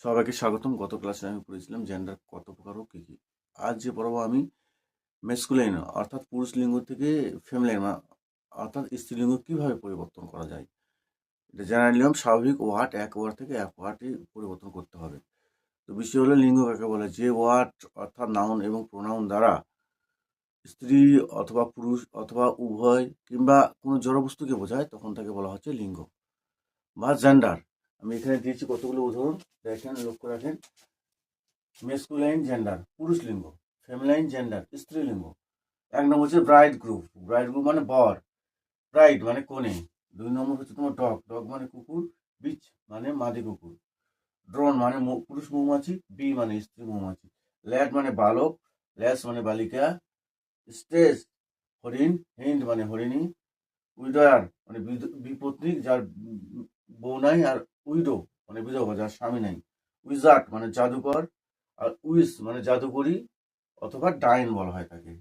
সবাইকে স্বাগতম। গত ক্লাসে আমি পড়েছিলাম জেন্ডার কত প্রকার ও কী কী। আজ যে পড়াবো আমি মেসকুলাইন অর্থাৎ পুরুষ লিঙ্গ থেকে ফেমিনাইন অর্থাৎ স্ত্রীলিঙ্গ কিভাবে পরিবর্তন করা যায়। এটা জেনারেল নিয়ম, স্বাভাবিক ওয়ার্ড এক ওয়ার্ড থেকে এক ওয়ার্ডে পরিবর্তন করতে হবে। তো বিষয় হলো লিঙ্গ কাকে বলে। যে ওয়ার্ড অর্থাৎ নাউন এবং প্রোনাউন দ্বারা স্ত্রী অথবা পুরুষ অথবা উভয় কিংবা কোনো জড়বস্তুকে বোঝায় তখন তাকে বলা হচ্ছে লিঙ্গ বা জেন্ডার। আমি এখানে দিয়েছি কতগুলো উদাহরণ, দেখেন, লক্ষ্য রাখেন। মেসকুলাইন জেন্ডার পুরুষ লিঙ্গ, ফেমিনাইন জেন্ডার স্ত্রীলিঙ্গ। এক নম্বর হচ্ছে ব্রাইড গ্রুপ, ব্রাইড গ্রুপ মানে বর, ব্রাইড মানে কনে। দুই নম্বর হচ্ছে তোমার ডগ, ডগ মানে কুকুর, বিচ মানে মাদি কুকুর, ড্রোন মানে পুরুষ মৌমাছি, বি মানে স্ত্রী মৌমাছি, ল্যাড মানে বালক, ল্যাস মানে বালিকা, স্টেজ হরিণ, হিন্দ মানে হরিণী, উইডার মানে বিপত্নিক যার বউ নাই, আর উইডো মানে বিধবা যার স্বামী নাই, উইজার্ড মানে জাদুকর, আর উইস মানে জাদুকরি অথবা ডাইন বলা হয় তাকে।